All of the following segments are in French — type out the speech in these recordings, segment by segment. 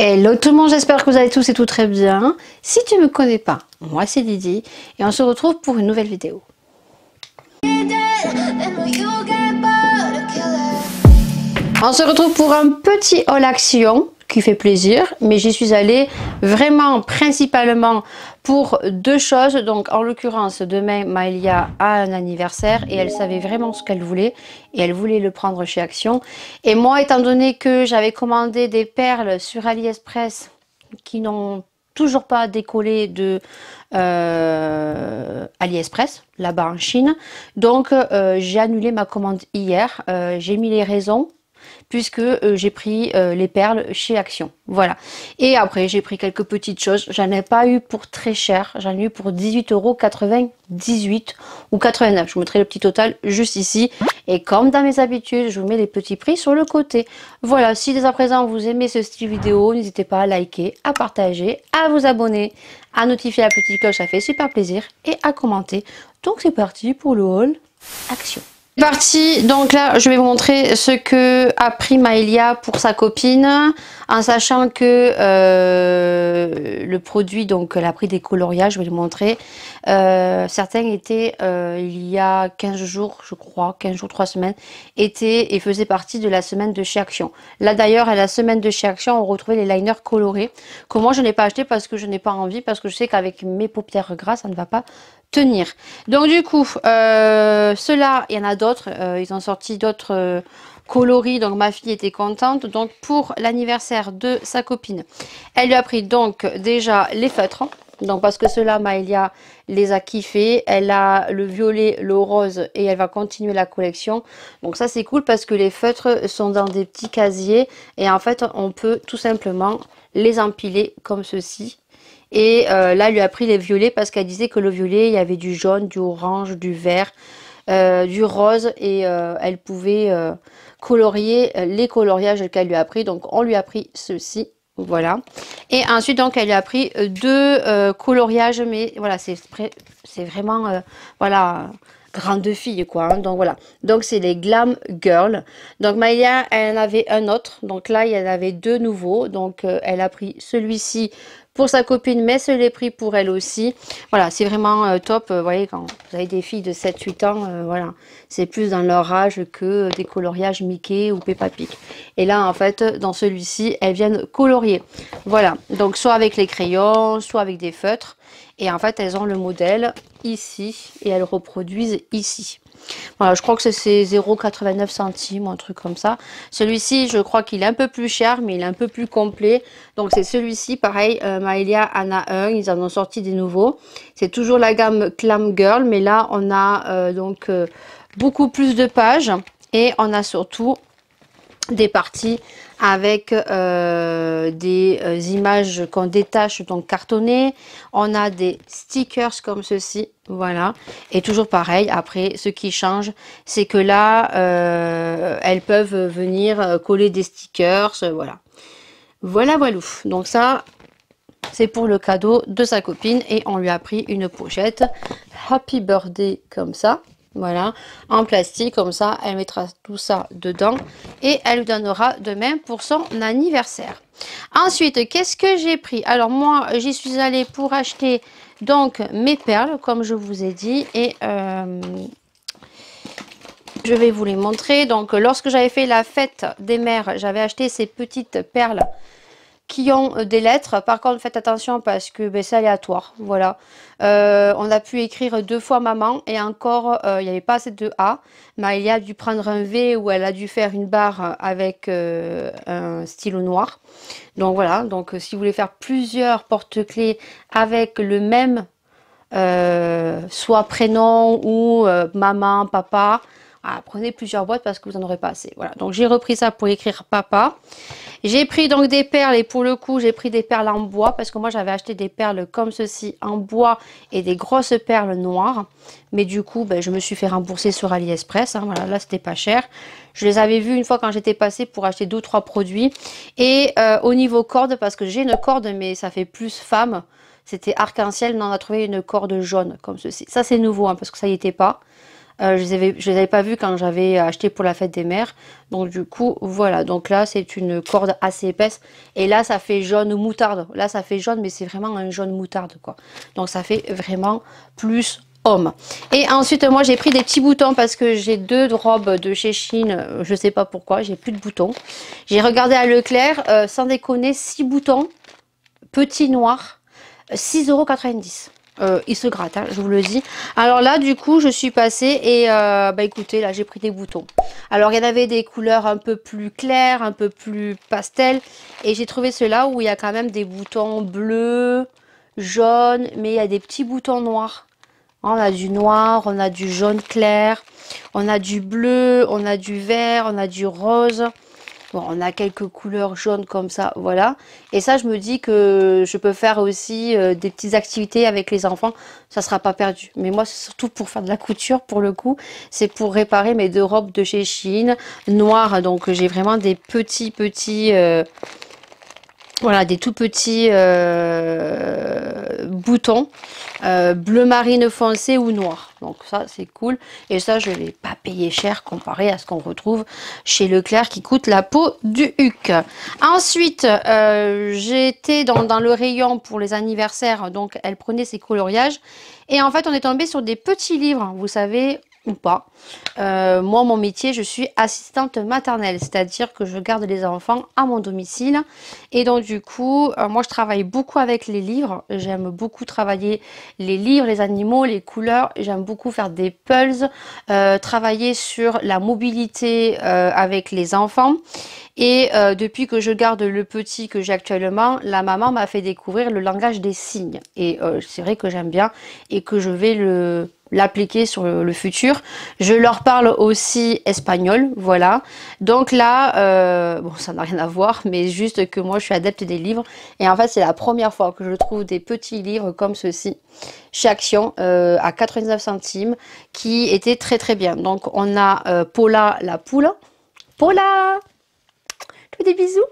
Hello tout le monde, j'espère que vous allez tous et tout très bien. Si tu ne me connais pas, moi c'est Lydie et on se retrouve pour une nouvelle vidéo. On se retrouve pour un petit haul action qui fait plaisir, mais j'y suis allée vraiment principalement pour deux choses. Donc en l'occurrence, demain Maëlia a un anniversaire et elle savait vraiment ce qu'elle voulait et elle voulait le prendre chez Action. Et moi, étant donné que j'avais commandé des perles sur AliExpress qui n'ont toujours pas décollé de AliExpress là-bas en Chine, donc j'ai annulé ma commande hier. J'ai mis les raisons puisque j'ai pris les perles chez Action. Voilà. Et après, j'ai pris quelques petites choses. J'en ai pas eu pour très cher. J'en ai eu pour 18,98 € ou 89. Je vous mettrai le petit total juste ici. Et comme dans mes habitudes, je vous mets les petits prix sur le côté. Voilà. Si dès à présent vous aimez ce style vidéo, n'hésitez pas à liker, à partager, à vous abonner, à notifier la petite cloche. Ça fait super plaisir. Et à commenter. Donc c'est parti pour le haul Action. Parti, donc là je vais vous montrer ce que a pris Maëlia pour sa copine, en sachant que le produit, donc elle a pris des coloriages, je vais vous montrer. Certains étaient il y a 15 jours, je crois, 15 jours, 3 semaines, étaient et faisaient partie de la semaine de chez Action. Là d'ailleurs à la semaine de chez Action on retrouvait les liners colorés, que moi je n'ai pas acheté parce que je n'ai pas envie, parce que je sais qu'avec mes paupières grasses ça ne va pas tenir. Donc du coup ceux-là, il y en a d'autres, ils ont sorti d'autres coloris, donc ma fille était contente. Donc pour l'anniversaire de sa copine, elle lui a pris donc déjà les feutres, donc parce que ceux-là Maëlia les a kiffés. Elle a le violet, le rose et elle va continuer la collection. Donc ça c'est cool parce que les feutres sont dans des petits casiers et en fait on peut tout simplement les empiler comme ceci. Et là, elle lui a pris les violets parce qu'elle disait que le violet, il y avait du jaune, du orange, du vert, du rose. Et elle pouvait colorier les coloriages qu'elle lui a pris. Donc, on lui a pris ceci. Voilà. Et ensuite, donc, elle lui a pris deux coloriages. Mais voilà, c'est vraiment, voilà, grande fille, quoi. Hein. Donc, voilà. Donc, c'est les Glam Girl. Donc, Maëlia, elle en avait un autre. Donc, là, il y en avait deux nouveaux. Donc, elle a pris celui-ci pour sa copine, mais se l'est pris pour elle aussi. Voilà, c'est vraiment top. Vous voyez, quand vous avez des filles de 7-8 ans, voilà, c'est plus dans leur âge que des coloriages Mickey ou Peppa Pig. Et là, en fait, dans celui-ci, elles viennent colorier. Voilà, donc soit avec les crayons, soit avec des feutres. Et en fait, elles ont le modèle ici et elles reproduisent ici. Voilà, je crois que c'est 0,89 centimes, un truc comme ça. Celui-ci, je crois qu'il est un peu plus cher, mais il est un peu plus complet. Donc, c'est celui-ci, pareil, Maëlia en a un, ils en ont sorti des nouveaux. C'est toujours la gamme Glam Girl, mais là, on a donc beaucoup plus de pages. Et on a surtout des parties avec des images qu'on détache, donc cartonnées. On a des stickers comme ceci, voilà. Et toujours pareil, après, ce qui change, c'est que là, elles peuvent venir coller des stickers, voilà. Voilà, voilà. Donc ça, c'est pour le cadeau de sa copine. Et on lui a pris une pochette Happy Birthday comme ça. Voilà, en plastique, comme ça, elle mettra tout ça dedans et elle lui donnera demain pour son anniversaire. Ensuite, qu'est-ce que j'ai pris? Alors moi, j'y suis allée pour acheter donc mes perles, comme je vous ai dit, et je vais vous les montrer. Donc, lorsque j'avais fait la fête des mères, j'avais acheté ces petites perles qui ont des lettres. Par contre, faites attention parce que ben, c'est aléatoire. Voilà. On a pu écrire 2 fois maman et encore, il n'y avait pas assez de A. Maëlia a dû prendre un V où elle a dû faire une barre avec un stylo noir. Donc voilà. Donc si vous voulez faire plusieurs porte-clés avec le même soit prénom ou maman, papa, prenez plusieurs boîtes parce que vous n'en aurez pas assez. Voilà. Donc j'ai repris ça pour écrire papa. J'ai pris donc des perles et pour le coup j'ai pris des perles en bois parce que moi j'avais acheté des perles comme ceci en bois et des grosses perles noires, mais du coup ben, je me suis fait rembourser sur AliExpress, hein, voilà, là c'était pas cher. Je les avais vus une fois quand j'étais passée pour acheter 2 ou 3 produits. Et au niveau corde, parce que j'ai une corde mais ça fait plus femme, c'était arc-en-ciel, on a trouvé une corde jaune comme ceci. Ça c'est nouveau hein, parce que ça y était pas. Je les avais pas vus quand j'avais acheté pour la fête des mères. Donc du coup, voilà. Donc là, c'est une corde assez épaisse. Et là, ça fait jaune moutarde. Là, ça fait jaune, mais c'est vraiment un jaune moutarde, quoi. Donc ça fait vraiment plus homme. Et ensuite, moi, j'ai pris des petits boutons parce que j'ai deux robes de chez Shein. Je sais pas pourquoi, j'ai plus de boutons. J'ai regardé à Leclerc, sans déconner, 6 boutons, petits noirs, 6,90 €. Il se gratte, hein, je vous le dis. Alors là, du coup, je suis passée et bah écoutez, là, j'ai pris des boutons. Alors, il y en avait des couleurs un peu plus claires, un peu plus pastel. Et j'ai trouvé ceux-là où il y a quand même des boutons bleus, jaunes, mais il y a des petits boutons noirs. On a du noir, on a du jaune clair, on a du bleu, on a du vert, on a du rose. Bon, on a quelques couleurs jaunes comme ça, voilà. Et ça, je me dis que je peux faire aussi des petites activités avec les enfants. Ça sera pas perdu. Mais moi, c'est surtout pour faire de la couture, pour le coup. C'est pour réparer mes deux robes de chez Shein, noires. Donc, j'ai vraiment des petits... voilà, des tout petits boutons bleu marine foncé ou noir. Donc ça, c'est cool. Et ça, je ne vais pas payer cher comparé à ce qu'on retrouve chez Leclerc qui coûte la peau du huc. Ensuite, j'ai été dans le rayon pour les anniversaires. Donc, elle prenait ses coloriages. Et en fait, on est tombé sur des petits livres, vous savez, ou pas. Moi, mon métier, je suis assistante maternelle, c'est-à-dire que je garde les enfants à mon domicile. Et donc, du coup, moi, je travaille beaucoup avec les livres. J'aime beaucoup travailler les livres, les animaux, les couleurs. J'aime beaucoup faire des pulls, travailler sur la mobilité avec les enfants. Et depuis que je garde le petit que j'ai actuellement, la maman m'a fait découvrir le langage des signes. Et c'est vrai que j'aime bien et que je vais l'appliquer sur le futur. Je leur parle aussi espagnol, voilà. Donc là, bon, ça n'a rien à voir, mais juste que moi, je suis adepte des livres. Et en fait, c'est la première fois que je trouve des petits livres comme ceci chez Action à 99 centimes qui étaient très très bien. Donc, on a Paula la poule. Paula! Je fais des bisous.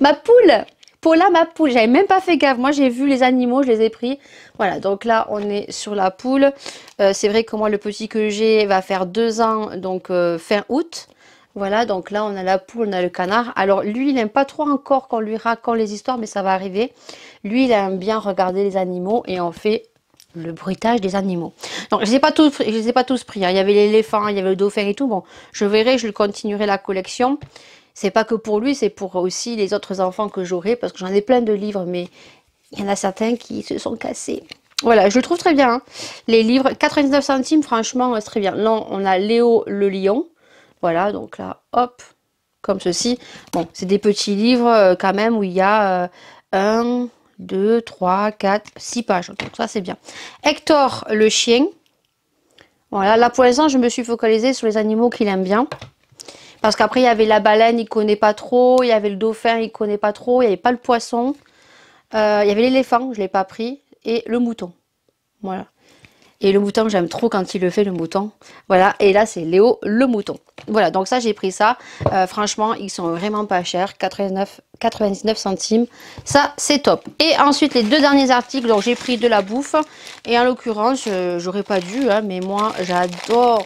Ma poule! Paula, ma poule, j'avais même pas fait gaffe. Moi, j'ai vu les animaux, je les ai pris. Voilà, donc là, on est sur la poule. C'est vrai que moi, le petit que j'ai va faire 2 ans, donc fin août. Voilà, donc là, on a la poule, on a le canard. Alors, lui, il n'aime pas trop encore qu'on lui raconte les histoires, mais ça va arriver. Lui, il aime bien regarder les animaux et on fait le bruitage des animaux. Donc, je les ai pas tous pris, hein. Il y avait l'éléphant, il y avait le dauphin et tout. Bon, je verrai, je continuerai la collection. C'est pas que pour lui, c'est pour aussi les autres enfants que j'aurai, parce que j'en ai plein de livres, mais il y en a certains qui se sont cassés. Voilà, je le trouve très bien, hein. Les livres, 99 centimes, franchement, c'est très bien. Là, on a Léo le lion. Voilà, donc là, hop, comme ceci. Bon, c'est des petits livres quand même où il y a 1, 2, 3, 4, 6 pages. Donc ça, c'est bien. Hector le chien. Voilà, là pour l'instant, je me suis focalisée sur les animaux qu'il aime bien. Parce qu'après, il y avait la baleine, il connaît pas trop. Il y avait le dauphin, il connaît pas trop. Il n'y avait pas le poisson. Il y avait l'éléphant, je l'ai pas pris. Et le mouton. Voilà. Et le mouton, j'aime trop quand il le fait, le mouton. Voilà. Et là, c'est Léo, le mouton. Voilà. Donc ça, j'ai pris ça. Franchement, ils sont vraiment pas chers. 99 centimes. Ça, c'est top. Et ensuite, les deux derniers articles. Donc, j'ai pris de la bouffe. Et en l'occurrence, j'aurais pas dû, hein, mais moi, j'adore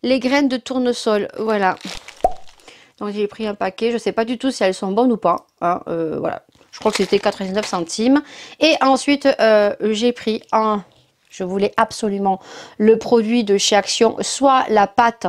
les graines de tournesol. Voilà. Donc j'ai pris un paquet, je sais pas du tout si elles sont bonnes ou pas, hein, voilà. Je crois que c'était 99 centimes. Et ensuite, j'ai pris je voulais absolument le produit de chez Action, soit la pâte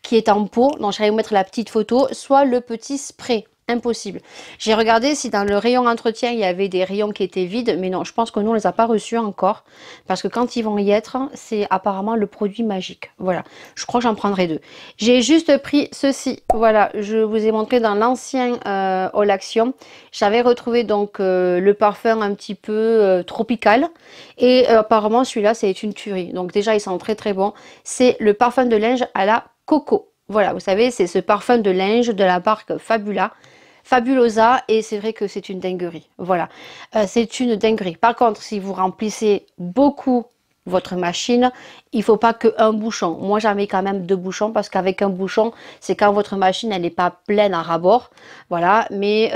qui est en pot, donc j'allais vous mettre la petite photo, soit le petit spray. Impossible. J'ai regardé si dans le rayon entretien, il y avait des rayons qui étaient vides, mais non, je pense que nous, on les a pas reçus encore, parce que quand ils vont y être, c'est apparemment le produit magique. Voilà, je crois que j'en prendrai 2. J'ai juste pris ceci, voilà, je vous ai montré dans l'ancien Haul Action, j'avais retrouvé donc le parfum un petit peu tropical, et apparemment celui-là, c'est une tuerie. Donc déjà, il sent très très bon. C'est le parfum de linge à la coco. Voilà, vous savez, c'est ce parfum de linge de la marque Fabulosa, et c'est vrai que c'est une dinguerie. Voilà, c'est une dinguerie. Par contre, si vous remplissez beaucoup votre machine, il faut pas qu'un bouchon. Moi, j'en mets quand même 2 bouchons parce qu'avec un bouchon, c'est quand votre machine elle n'est pas pleine à ras-bord. Voilà, mais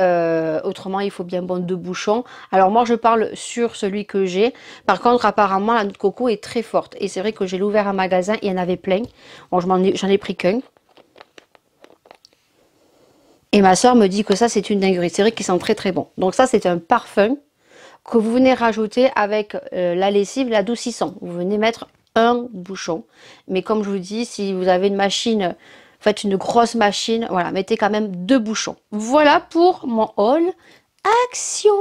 autrement, il faut bien bon 2 bouchons. Alors moi, je parle sur celui que j'ai. Par contre, apparemment, la noix de coco est très forte. Et c'est vrai que j'ai ouvert un magasin, il y en avait plein. Bon, j'en ai pris qu'un. Et ma soeur me dit que ça, c'est une dinguerie. C'est vrai qu'ils sont très très bons. Donc ça, c'est un parfum que vous venez rajouter avec la lessive, l'adoucissant. Vous venez mettre un bouchon. Mais comme je vous dis, si vous avez une machine, faites une grosse machine, voilà, mettez quand même 2 bouchons. Voilà pour mon haul Action.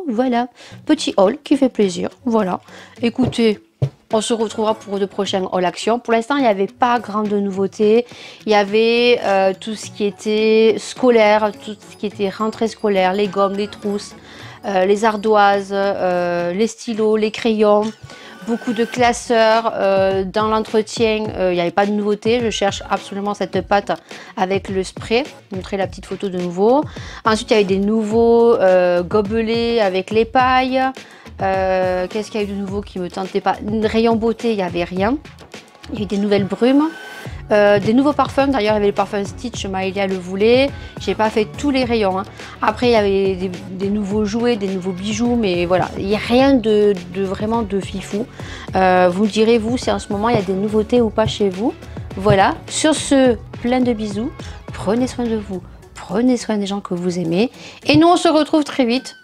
Voilà, petit haul qui fait plaisir. Voilà, écoutez, on se retrouvera pour de prochains haul Action. Pour l'instant, il n'y avait pas grande nouveauté. Il y avait tout ce qui était scolaire, tout ce qui était rentrée scolaire, les gommes, les trousses, les ardoises, les stylos, les crayons. Beaucoup de classeurs. Dans l'entretien, il n'y avait pas de nouveauté. Je cherche absolument cette pâte avec le spray. Je vais vous montrer la petite photo de nouveau. Ensuite, il y avait des nouveaux gobelets avec les pailles. Qu'est-ce qu'il y a eu de nouveau qui me tentait pas? Rayon beauté, il n'y avait rien. Il y a eu des nouvelles brumes. Des nouveaux parfums, d'ailleurs il y avait le parfum Stitch, Maëlia le voulait. J'ai pas fait tous les rayons, hein. Après il y avait des nouveaux jouets, des nouveaux bijoux, mais voilà, il n'y a rien de vraiment de fifou. Vous me direz vous si en ce moment il y a des nouveautés ou pas chez vous. Voilà, sur ce, plein de bisous, prenez soin de vous, prenez soin des gens que vous aimez, et nous on se retrouve très vite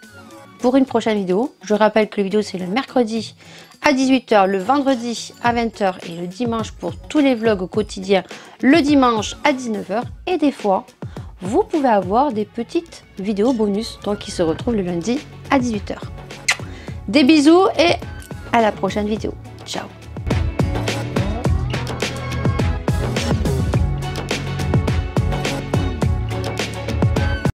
pour une prochaine vidéo. Je rappelle que les vidéos c'est le mercredi à 18 h, le vendredi à 20 h et le dimanche pour tous les vlogs quotidiens le dimanche à 19 h. Et des fois, vous pouvez avoir des petites vidéos bonus donc qui se retrouvent le lundi à 18 h. Des bisous et à la prochaine vidéo. Ciao.